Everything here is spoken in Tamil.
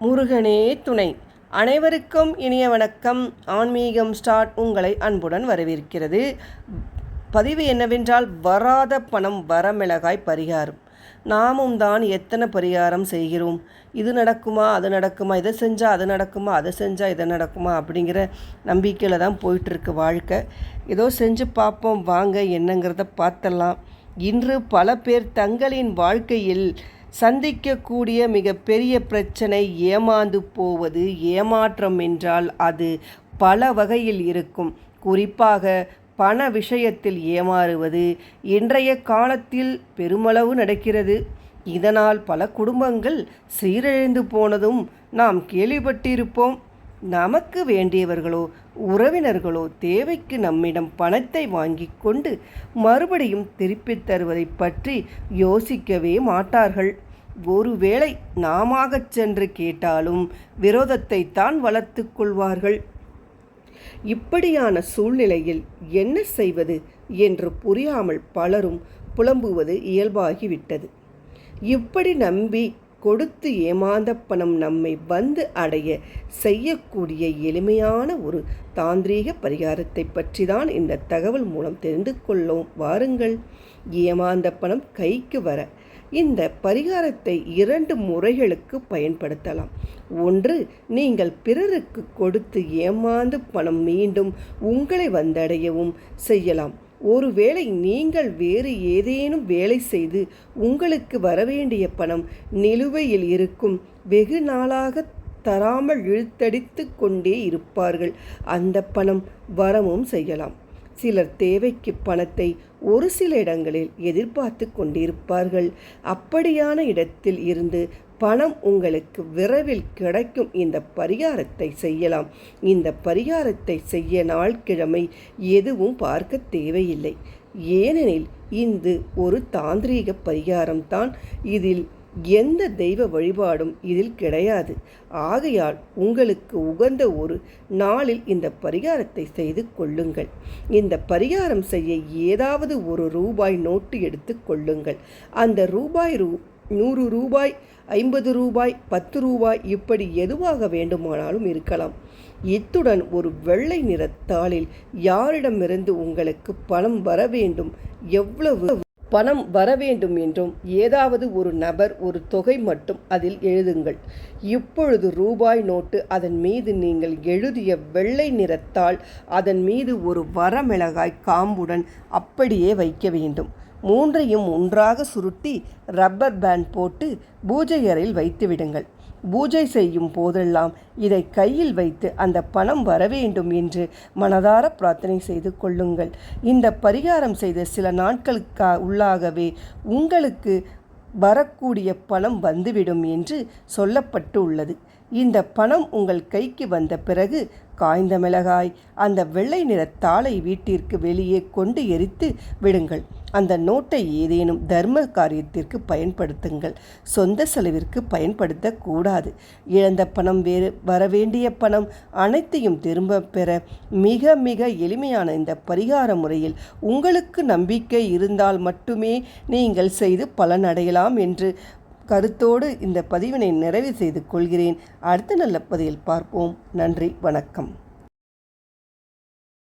முருகனே துணை. அனைவருக்கும் இனிய வணக்கம். ஆன்மீகம் ஸ்டார்ட் உங்களை அன்புடன் வரவேற்கிறது. பதிவு என்னவென்றால், வராத பணம் வரமிளகாய் பரிகாரம். நாமும் தான் எத்தனை பரிகாரம் செய்கிறோம். இது நடக்குமா, அது நடக்குமா, இதை செஞ்சால் அது நடக்குமா, அதை செஞ்சால் இதை நடக்குமா அப்படிங்கிற நம்பிக்கையில் தான் போயிட்டுருக்கு வாழ்க்கை. ஏதோ செஞ்சு பார்ப்போம் வாங்க, என்னங்கிறத பார்த்தலாம். இன்று பல பேர் தங்களின் வாழ்க்கையில் சந்திக்கக்கூடிய மிகப்பெரிய பிரச்சனை ஏமாந்து போவது. ஏமாற்றம் என்றால் அது பல வகையில் இருக்கும். குறிப்பாக பண விஷயத்தில் ஏமாறுவது இன்றைய காலத்தில் பெருமளவு நடக்கிறது. இதனால் பல குடும்பங்கள் சீரழிந்து போனதும் நாம் கேள்விப்பட்டிருப்போம். நமக்கு வேண்டியவர்களோ உறவினர்களோ தேவைக்கு நம்மிடம் பணத்தை வாங்கி கொண்டு மறுபடியும் திருப்பித் தருவதை பற்றி யோசிக்கவே மாட்டார்கள். ஒருவேளை நாம சென்று கேட்டாலும் விரோதத்தை தான் வளர்த்து கொள்வார்கள். இப்படியான சூழ்நிலையில் என்ன செய்வது என்று புரியாமல் பலரும் புலம்புவது இயல்பாகிவிட்டது. இப்படி நம்பி கொடுத்து ஏமாந்த பணம் நம்மை வந்து அடைய செய்யக்கூடிய எளிமையான ஒரு தாந்திரீக பரிகாரத்தை பற்றி தான் இந்த தகவல் மூலம் தெரிந்து கொள்ளோம். வாருங்கள். ஏமாந்த பணம் கைக்கு வர இந்த பரிகாரத்தை 2 முறைகளுக்கு பயன்படுத்தலாம். ஒன்று, நீங்கள் பிறருக்கு கொடுத்து ஏமாந்து பணம் மீண்டும் உங்களை வந்தடையவும் செய்யலாம். ஒருவேளை நீங்கள் வேறு ஏதேனும் வேலை செய்து உங்களுக்கு வரவேண்டிய பணம் நிலுவையில் இருக்கும், வெகு நாளாக தராமல் இழுத்தடித்து கொண்டே இருப்பார்கள், அந்த பணம் வரவும் செய்யலாம். சிலர் தேவைக்கு பணத்தை ஒரு சில இடங்களில் எதிர்பார்த்து கொண்டிருப்பார்கள். அப்படியான இடத்தில் இருந்து பணம் உங்களுக்கு விரைவில் கிடைக்கும். இந்த பரிகாரத்தை செய்யலாம். இந்த பரிகாரத்தை செய்ய நாள் கிழமை எதுவும் பார்க்க தேவையில்லை. ஏனெனில் இது ஒரு தாந்திரீக பரிகாரம்தான். இதில் எந்த தெய்வ வழிபாடும் இதில் கிடையாது. ஆகையால் உங்களுக்கு உகந்த ஒரு நாளில் இந்த பரிகாரத்தை செய்து கொள்ளுங்கள். இந்த பரிகாரம் செய்ய ஏதாவது ஒரு ரூபாய் நோட்டு எடுத்து கொள்ளுங்கள். அந்த ரூபாய் 100 ரூபாய், 50 ரூபாய், 10 ரூபாய் இப்படி எதுவாக வேண்டுமானாலும் இருக்கலாம். இத்துடன் ஒரு வெள்ளை நிறத்தாளில் யாரிடமிருந்து உங்களுக்கு பணம் வர வேண்டும், எவ்வளவு பணம் வர வேண்டும் என்றும் ஏதாவது ஒரு நபர் ஒரு தொகை மட்டும் அதில் எழுதுங்கள். இப்பொழுது ரூபாய் நோட்டு, அதன் மீது நீங்கள் எழுதிய வெள்ளை நிறத்தால் அதன் மீது ஒரு வரமிளகாய் காம்புடன் அப்படியே வைக்க வேண்டும். 3ஐயும் ஒன்றாக சுருட்டி ரப்பர் பேண்ட் போட்டு பூஜை அறையில் வைத்து விடுங்கள். பூஜை செய்யும் போதெல்லாம் இதை கையில் வைத்து அந்த பணம் வரவேண்டும் என்று மனதார பிரார்த்தனை செய்து கொள்ளுங்கள். இந்த பரிகாரம் செய்த சில நாட்களுக்கு உள்ளாகவே உங்களுக்கு வரக்கூடிய பணம் வந்துவிடும் என்று சொல்லப்பட்டு உள்ளது. இந்த பணம் உங்கள் கைக்கு வந்த பிறகு காய்ந்த மிளகாய், அந்த வெள்ளை நிற தாளை வீட்டிற்கு வெளியே கொண்டு எரித்து விடுங்கள். அந்த நோட்டை ஏதேனும் தர்ம காரியத்திற்கு பயன்படுத்துங்கள். சொந்த செலவிற்கு பயன்படுத்தக்கூடாது. இழந்த பணம், வேறு வரவேண்டிய பணம் அனைத்தையும் திரும்ப பெற மிக மிக எளிமையான இந்த பரிகார முறையில் உங்களுக்கு நம்பிக்கை இருந்தால் மட்டுமே நீங்கள் செய்து பலனடையலாம் என்று கருத்தோடு இந்த பதிவினை நிறைவு செய்து கொள்கிறேன். அடுத்த நல்ல பதிவில் பார்ப்போம். நன்றி, வணக்கம்.